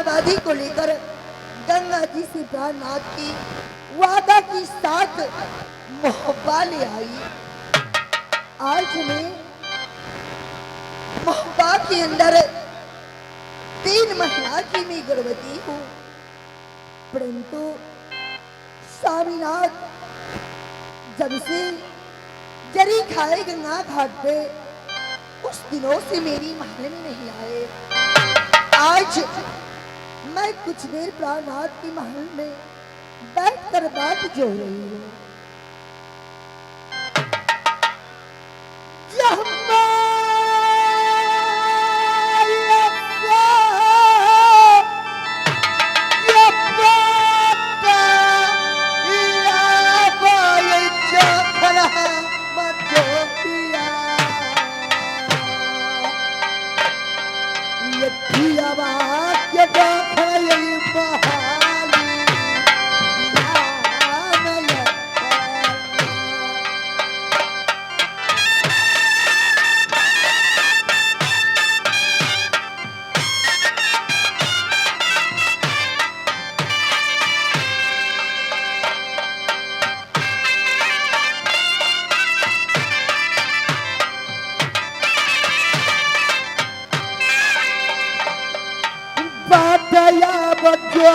समाधि को लेकर गंगा जी से प्राणनाथ की वादा की साथ मोहब्बा ले आई। आज मैं मोहब्बा के अंदर 3 महीना की मैं गर्भवती हूँ, परंतु स्वामीनाथ जब से जरी खाए गंगा घाट पे उस दिनों से मेरी महल में नहीं आए। आज मैं कुछ देर प्राणनाथ की महल में बैठकर बात जो रही हूँ।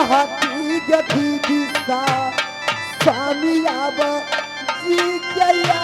हाथी गति दिशा स्वामी अब जी गया।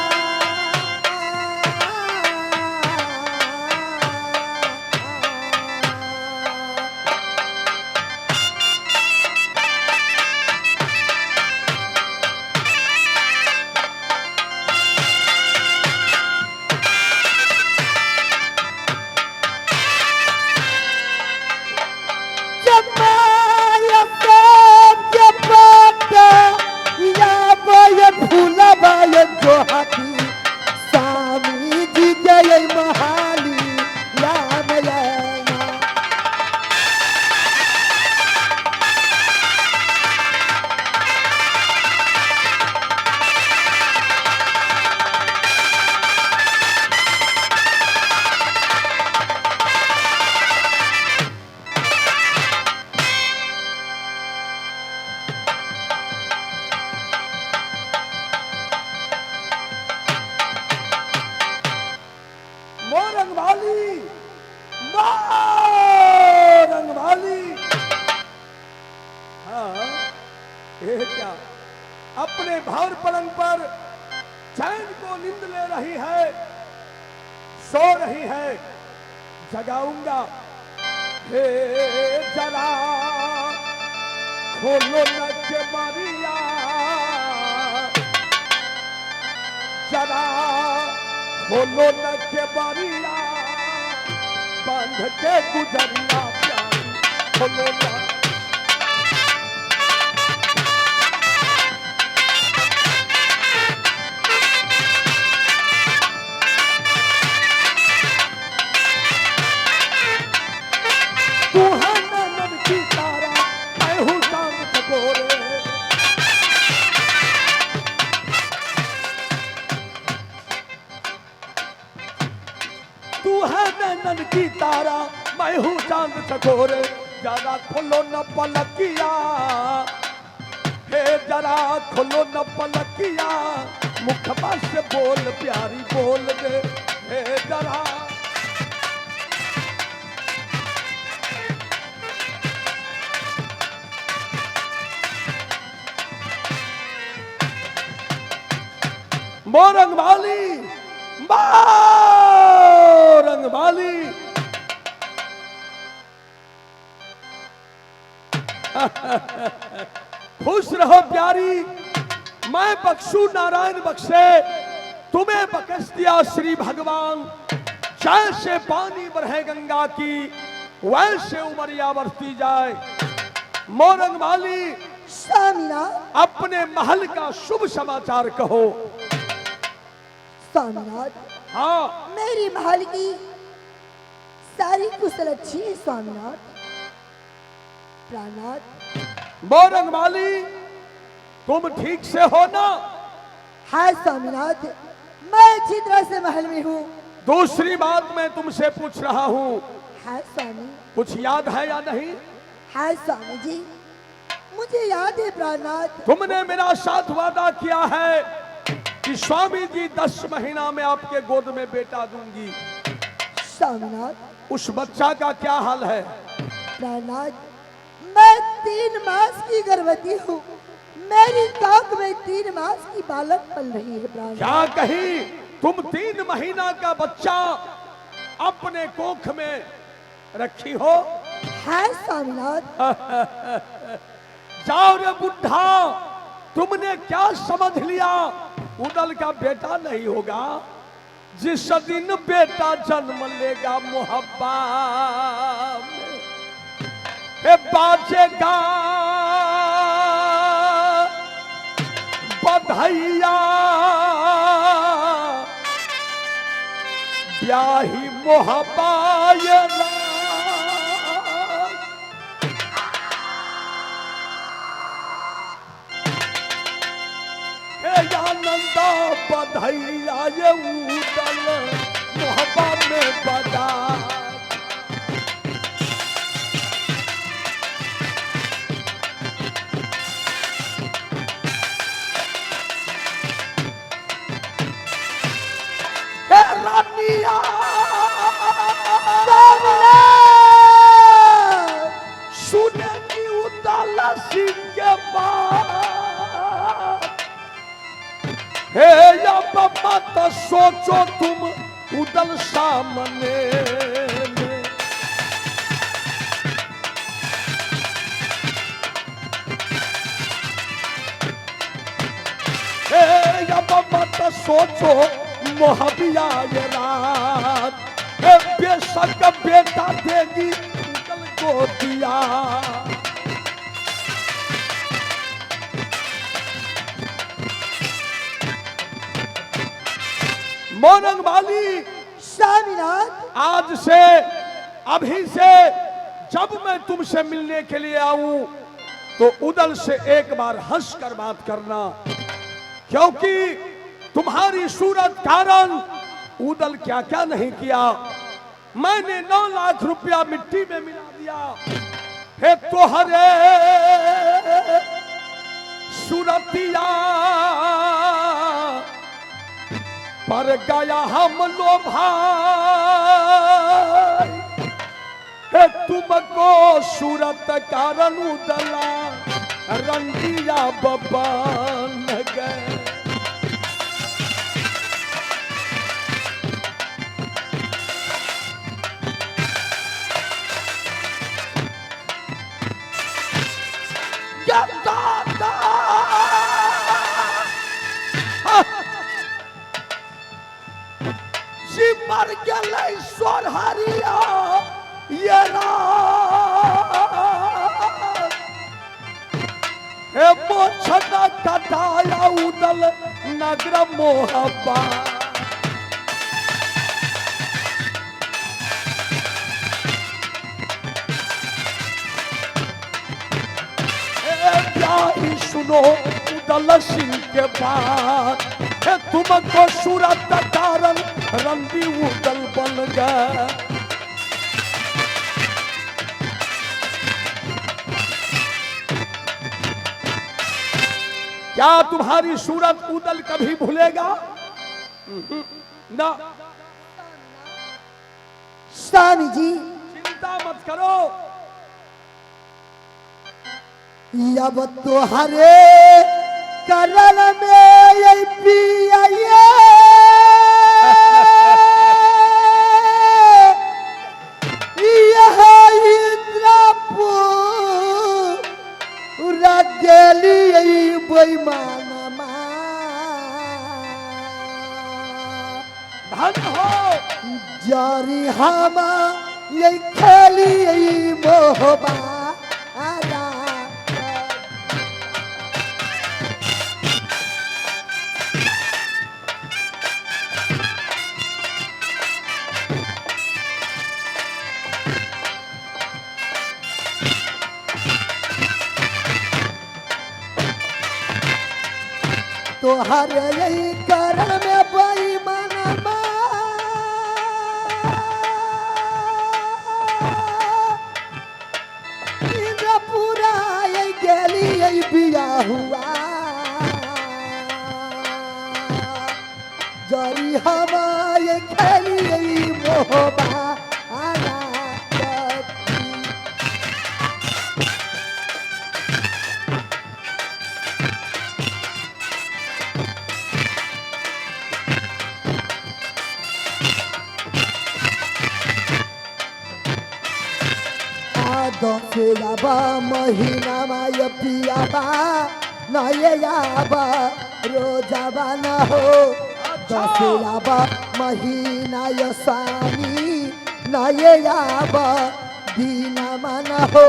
अपने भार पलंग पर चैन को नींद ले रही है, सो रही है, जगाऊंगा। हे जरा खोलो न के बारिया, जरा खोलो न के बारिया, बांध के गुजरिया प्यारी खोलो न। की तारा मैं हूँ चांद चकोरे, जरा खोलो न पलकिया, हे जरा खोलो न पलकिया, मुखबा से बोल प्यारी बोल दे, हे जरा। मोरंग वाली रंग वाली खुश रहो प्यारी, मैं बख्शू नारायण बख्शे, तुम्हें बख्श दिया श्री भगवान। जैसे पानी बरहे गंगा की, वैसे उमरिया बरसती जाए। मोरंग वाली स्वामीना अपने महल का शुभ समाचार कहो। स्वामीनाथ हाँ, मेरी महल की सारी कुशल अच्छी है स्वामीनाथ। प्राणनाथ मोरंग वाली तुम ठीक से हो ना? हाँ स्वामीनाथ, मैं अच्छी तरह से महल में हूँ। दूसरी बात मैं तुमसे पूछ रहा हूँ, हाँ स्वामी। कुछ याद है या नहीं? हाँ स्वामी जी, मुझे याद है प्राणनाथ। तुमने मेरा साथ वादा किया है कि स्वामी जी 10 महीना में आपके गोद में बेटा दूंगी। स्वामीनाथ, उस बच्चा का क्या हाल है? प्राणनाथ, मैं 3 मास की गर्भवती हूँ। मेरी कोख में 3 मास की बालक पल रही है प्राणनाथ। क्या कही? तुम 3 महीना का बच्चा अपने कोख में रखी हो? हाँ स्वामीनाथ। जाओ रे बुढ़ा, तुमने क्या समझ लिया उदल का बेटा नहीं होगा? जिस दिन बेटा जन्म लेगा मोहब्बा में, हे बाजेगा बधाइया, ब्याही मोहब्बा ये आनंदा बधाइया ये उदल मोहब्बा में बदा। रानिया सुने की उदल सिंह के बाद, हे या बाबा तो सोचो तुम उदल सामने में। हे या बाबा तो सोचो मोहबिया ये रात, हे बेशक बेटा देगी उदल को दिया। मोरंग वाली स्वामीनाथ, आज से अभी से जब मैं तुमसे मिलने के लिए आऊं तो उदल से एक बार हंस कर बात करना, क्योंकि तुम्हारी सूरत कारण उदल क्या क्या नहीं किया। मैंने 9 लाख रुपया मिट्टी में मिला दिया। हे तोहरे सूरतिया पर गया हम लोभा, हे तुमको सूरत कारण उदला रंगिया बबन गए। मर गए सोरहरिया ये हे मोछना कटाया उदल नगर मोहब्बा। प्यारी सुनो उदल सिंह के बाद, हे तुमको सूरत कारण रंगी उदल बन गए। क्या तुम्हारी सूरत उदल कभी भूलेगा? ना। स्वामी जी, चिंता मत करो। अब तो हरे करल में ये पिया धन हो जारी हमा ये खेली मोहबा। तो हर यही कारण में बेईमानमा इंद्र नहीं बिया हुआ जरी हमारे खेली मोहबा आना दसेयाबा महीना माय पियाबा नययाबा रोजाबा न हो दसेयाबा महीना य स्वामी नययाबा दीना मन हो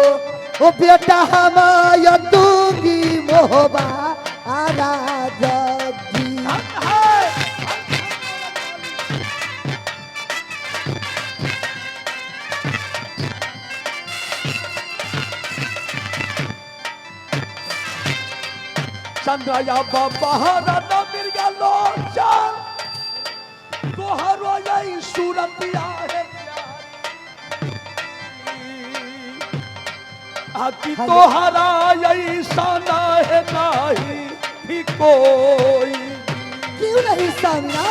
ओ बेटा हमाय दूंगी मोहबा आना जगी चंद्रया बहारा न मिर्गा लोचन तोहरो यही सूरतिया है आकी तोहरा यही साना है नहीं भी कोई क्यों नहीं सामना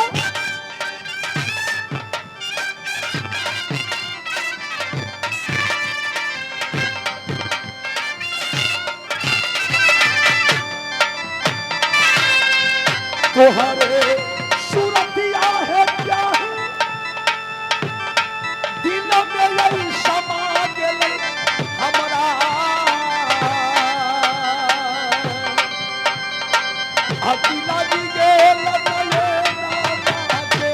तोहरे सूरतिया है क्या दिल में यही समा गेलै हमरा अति लगी गेल नये रामा के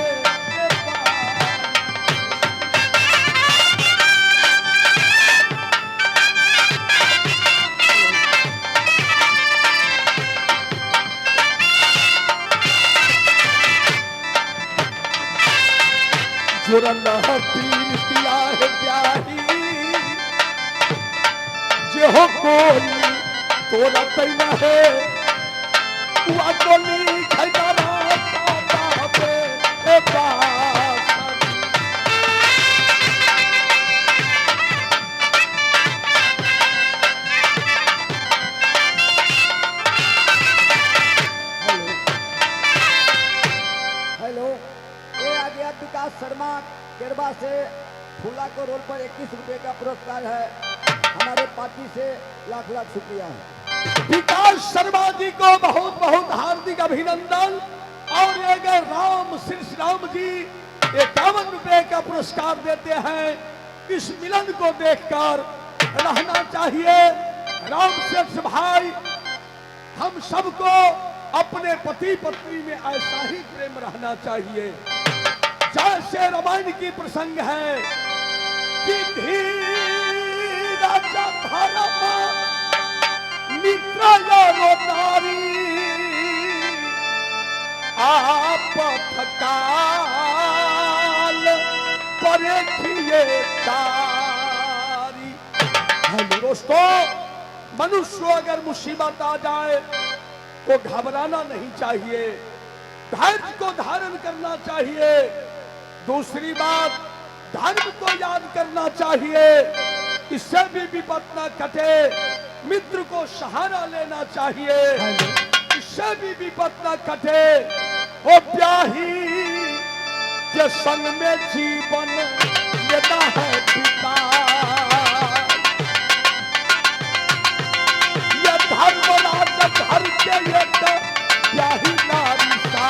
जुरन पीर किया है प्यारी जे हो कोई तोरा तैन है हुआ तो लिखा पे ए पास हेलो ये आ गया विकास शर्मा केरबा से फूला को रोल पर 21 रुपए का पुरस्कार है हमारे पार्टी से लाख लाख शुक्रिया है विकास शर्मा जी को बहुत बहुत हार्दिक अभिनंदन और अगर राम श्री राम जी 51 रुपए का पुरस्कार देते हैं इस मिलन को देखकर रहना चाहिए राम सेठ भाई हम सबको अपने पति पत्नी में ऐसा ही प्रेम रहना चाहिए जैसे रामायण की प्रसंग है कि धीरज धर्म मित्र नारी आपत काल परखिए तारी। दोस्तों मनुष्य अगर मुसीबत आ जाए तो घबराना नहीं चाहिए धैर्य को धारण करना चाहिए दूसरी बात धर्म को याद करना चाहिए इससे भी विपद न कटे मित्र को सहारा लेना चाहिए इससे भी विपद न कटे ओ ब्याही के संग में जीवन लेता है पिता ये धर्मराज घर के एक ब्याही नारी सा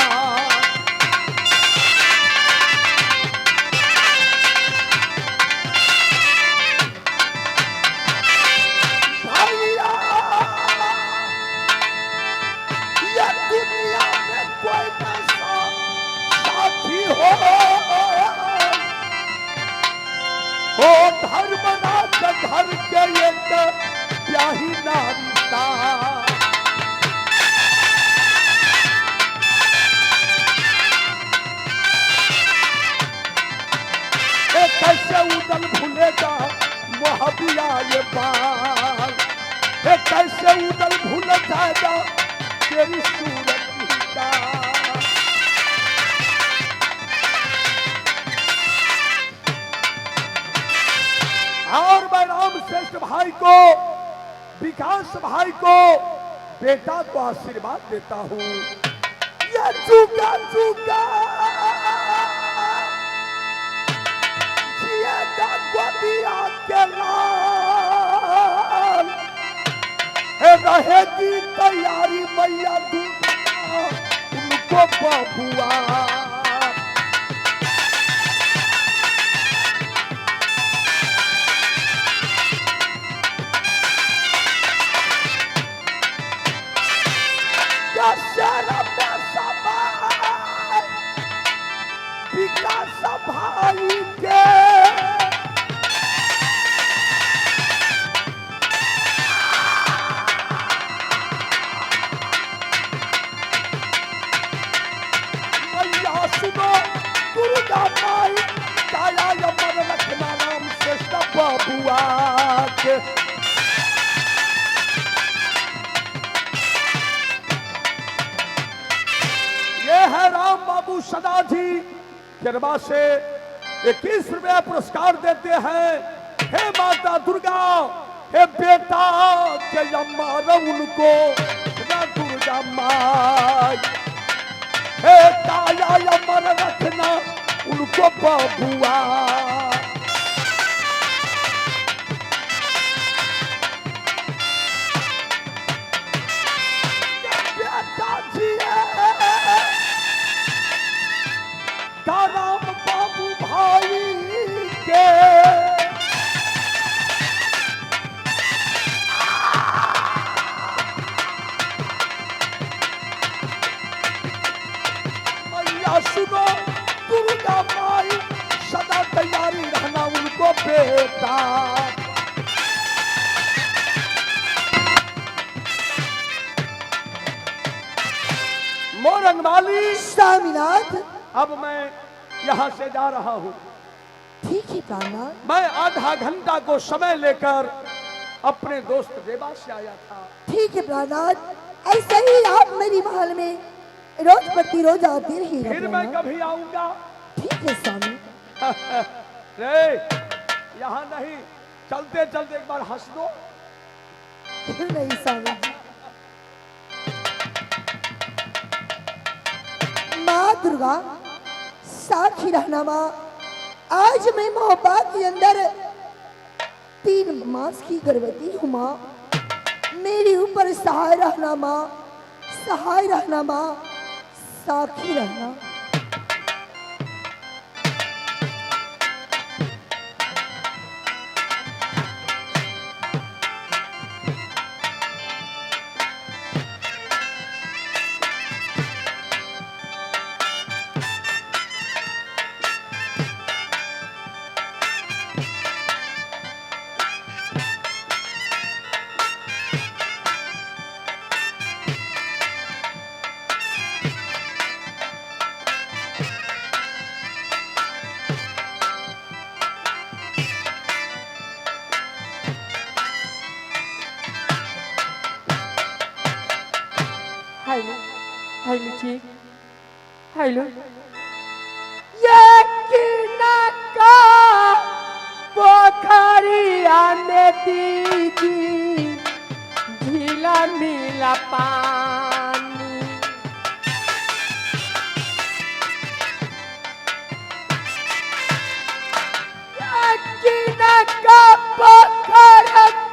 ओ धर्मराज घर के एक ब्याही नारी सा कैसे उदल भूलेगा मोहबिया ये बाल कैसे उदल भूल जाएगा तेरी सूरत का और मैं राम श्रेष्ठ भाई को विकास भाई को बेटा को आशीर्वाद देता हूँ। ये चूका चूका जिएगा गोदिया के लाल, रहेगी तैयारी मैया दूंगा उनको बबुआ। विकास भाई के मैया सुनो दुर्गा माई काया यमन रखना नाम श्रेष्ठ बबुआ के। ये है राम बाबू सदा जी कृपा से 21 रुपया पुरस्कार देते हैं। हे माता दुर्गा, हे बेटा के अम्मा उनको दुर्गा माई, हे काया अमर रखना उनको बबुआ। बेटा जी राम बाबू भाई के मैया सुनो दुर्गा माई सदा तैयारी रहना उनको बेटा। मोरंग वाली स्वामीनाथ, अब मैं यहाँ से जा रहा हूँ। ठीक है प्राणनाथ। मैं आधा घंटा को समय लेकर अपने दोस्त देवा से आया था। ठीक है प्राणनाथ, ऐसे ही आप मेरी महल में रोज प्रतिरोज आते रहिएगा फिर मैं प्राणनाथ। कभी आऊंगा। ठीक है स्वामी। रे यहाँ नहीं, चलते चलते एक बार हंस दो। क्यों नहीं स्वामी जी। माँ दुर्गा साक्षी रहना माँ, आज मैं मोहब्बत के अंदर 3 मास की गर्भवती हूँ माँ। मेरे ऊपर सहाय रहना माँ, सहाय रहना माँ, साक्षी रहना। हेलो जी, हेलो। का पोखरिया में दीदी ढीला नीला पानी, यकीन का पोखर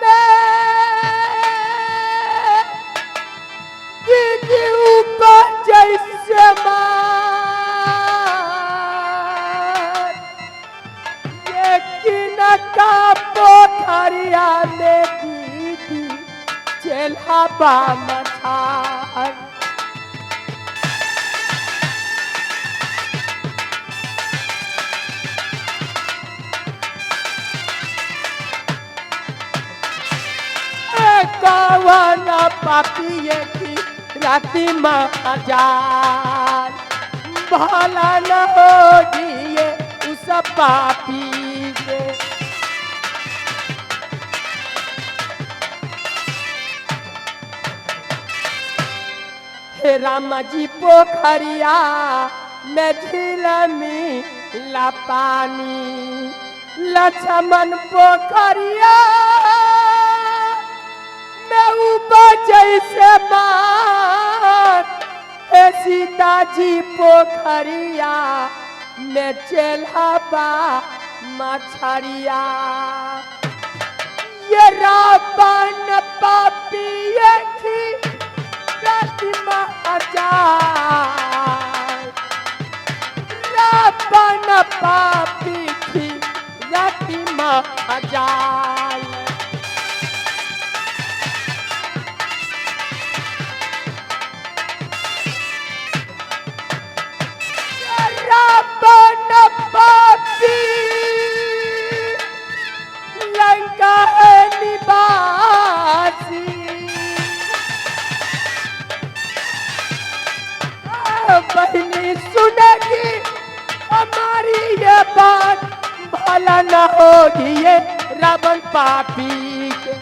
में दीदी ऊपर जैसे मार, यकीन का पोखरिया में दीदी चेल्हाबा मछार। कवन पापिये की राती महाजान, भला न हो जिए उस पापी के। हे राम जी पोखरिया में झीलमी ला पानी, लक्ष्मण पोखरिया में ऊपर जैसे मार हे सीता जी पोखरिया में चेल्हाबा मछरिया। ये रावण पापी की प्रतिमा अजाय, रावण पापी की प्रतिमा अजाय। रावण पापी लंका निवासी, बहनी सुनेगी हमारी ये बात, भला न होगी ये रावण पापी के।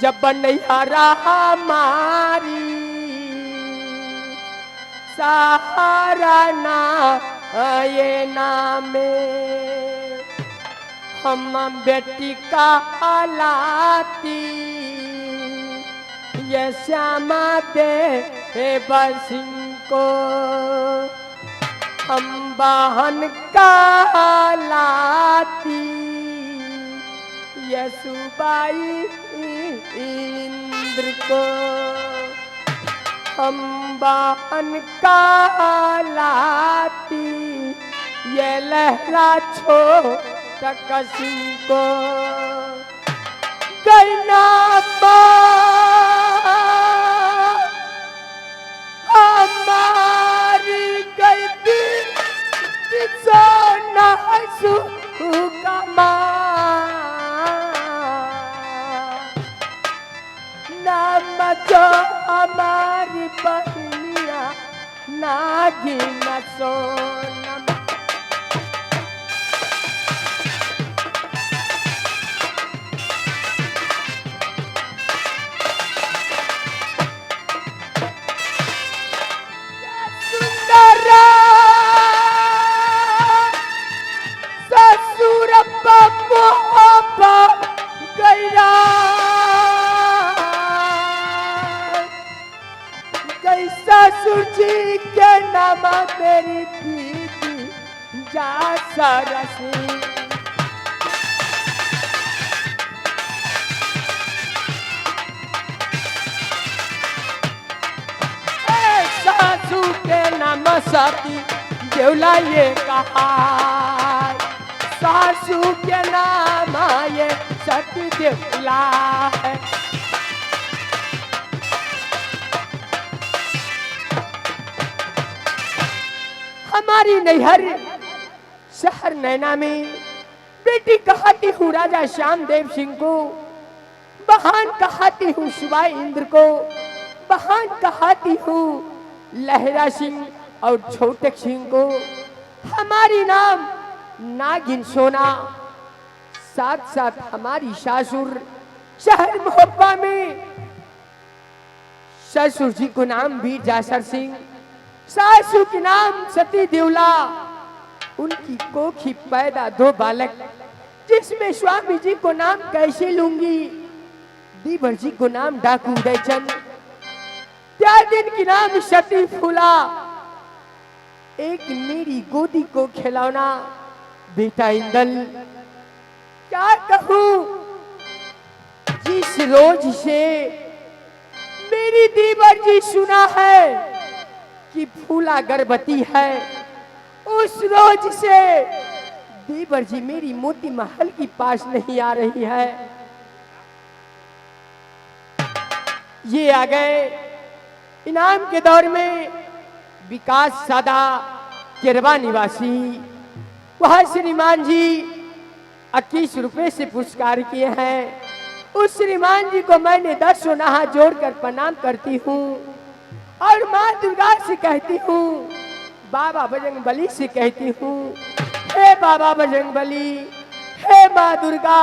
जब नैहरा हमारी सहारा ना ये नामे, हम बेटी का हालाती ये श्यामा दे बसिंह को, हम बहन का हालाती यसुबाई इंद्र को, हम बहन का लाती ये लहरा छोटक सिंह को। गैना हमारी गई थी सोना सुकमा, जो हमारी बहनिया नागिन सोनम। सुंदरा ससुर पप्पा गैरा, ससुर जी के नाम मेरी दीदी जा सरसी। सासू के नाम सती देवला ये कहा, सासू के नाम ये सती देवला है। हमारी नैहर शहर नैना में बेटी कहती हूँ राजा श्यामदेव सिंह को, बहन कहती हूँ शिवाय इंद्र को, बहन कहती हूँ लहरा सिंह और छोटक सिंह को। हमारी नाम नागिन सोना, साथ साथ हमारी सासुर शहर मोहब्बा में ससुर जी को नाम वीर जासर सिंह, सासू के नाम सती देवला। उनकी कोखी पैदा 2 बालक, जिसमें स्वामी जी को नाम कैसे लूंगी, दीवर जी को नाम डाकू उदयचंद, त्यागिन की नाम सती फूला, एक मेरी गोदी को खिलौना बेटा इंदल। क्या कहूं, जिस रोज से मेरी दीवर जी सुना है कि फूला गर्भवती है, उस रोज से दीवर जी मेरी मोती महल की पास नहीं आ रही है। ये आ गए इनाम के दौर में विकास सादा केरवा निवासी, वह श्रीमान जी 21 रुपए से पुरस्कार किए हैं। उस श्रीमान जी को मैंने 10 सोना जोड़कर प्रणाम करती हूँ और माँ दुर्गा से कहती हूँ, बाबा बजरंगबली से कहती हूँ, हे बाबा बजरंगबली, हे माँ दुर्गा,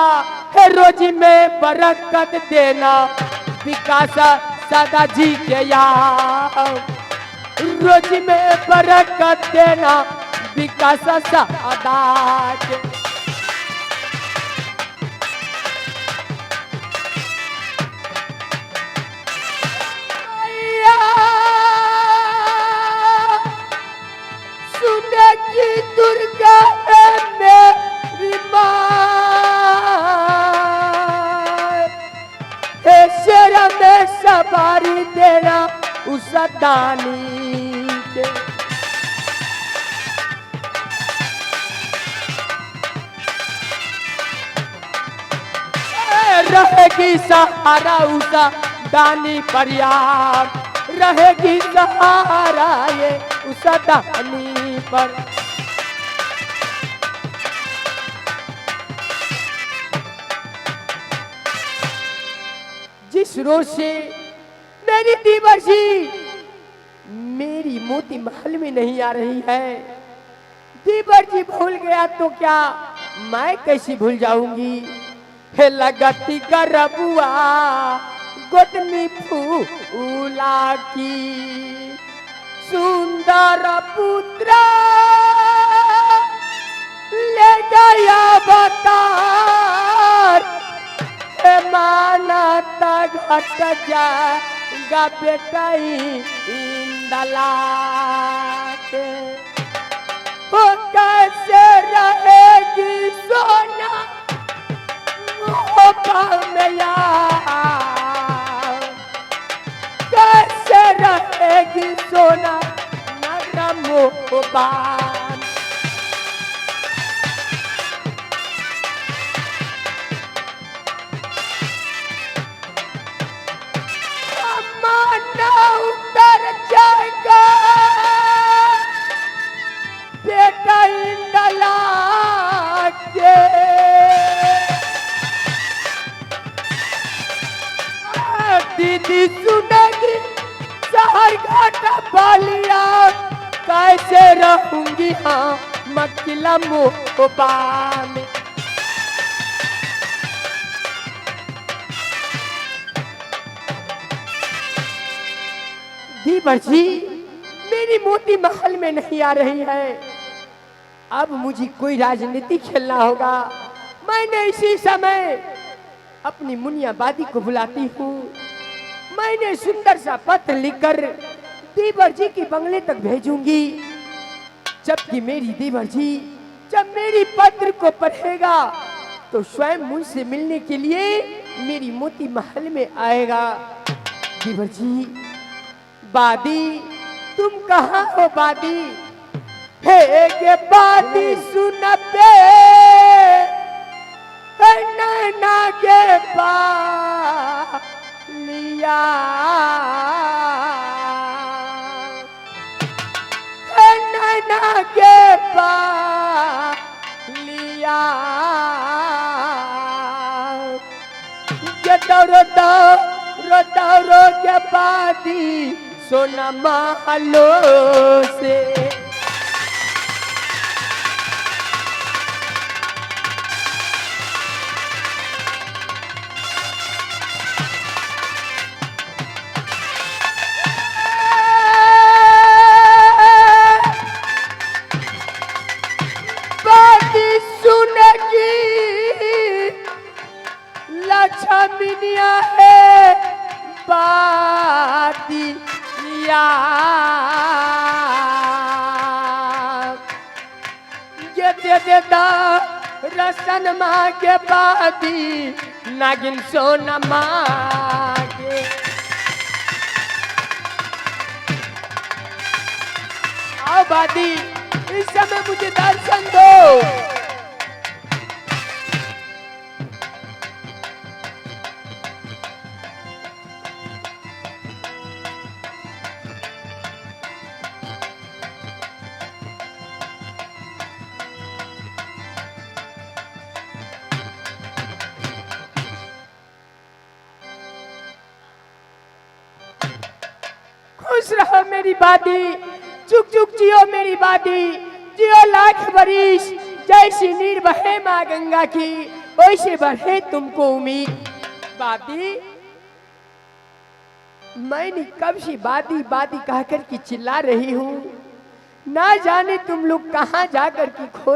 हे रोजी में बरकत देना विकास सादा जी के यहाँ, रोजी में बरकत देना विकास सादा के। दानी के। रहेगी सहारा उषा दानी पर यार, रहेगी सहारा ये उषा दानी पर। जिस रोज से मेरी दीवर्षी मेरी मोती महल में नहीं आ रही है, दीवर्षी भूल गया तो क्या मैं कैसे भूल जाऊंगी। हे लगती करबुआ गोतनी फूला की, सुंदर पुत्र ले गया बतार, हे मानता घट जाएगा बेटा इंदला के। वो कैसे रहेगी सोना मैया, कैसे रहेगी सोना नरमोबान। माना उतर जाएगा बेटा इंदला के। दीदी सुनेगी शहर घाटा बालिया, कैसे रहूंगी हाँ मकिला मोहबा में। दीवर्षी मेरी मोती महल में नहीं आ रही है, अब मुझे कोई राजनीति खेलना होगा। मैंने इसी समय अपनी मुनिया बादी को बुलाती हूँ। मैंने सुंदर सा पत्र लिखकर दीवर्षी के बंगले तक भेजूंगी, जबकि मेरी दीवर्षी जब मेरी पत्र को पढ़ेगा तो स्वयं मुझसे मिलने के लिए मेरी मोती महल में आएगा। दीवर्षी बादी तुम कहाँ हो बादी, हे के बादी सुन पे नैना के लिया, नैना के लिया। रो के बादी सोना महलो से। लक्ष्मीनिया है बातिया, ये दे देता रसन माँ के बादी नागिन सोना मांगे। आओ बादी इस समय मुझे दर्शन दो। खुश रहो मेरी बादी, चुक चुक जियो मेरी बादी, जियो लाख बरिस। जैसी नीर बहे माँ गंगा की वैसे बढ़े तुमको उम्मीद। बादी मैंने कब से बादी बादी कहकर की चिल्ला रही हूँ, ना जाने तुम लोग कहाँ जाकर की खोज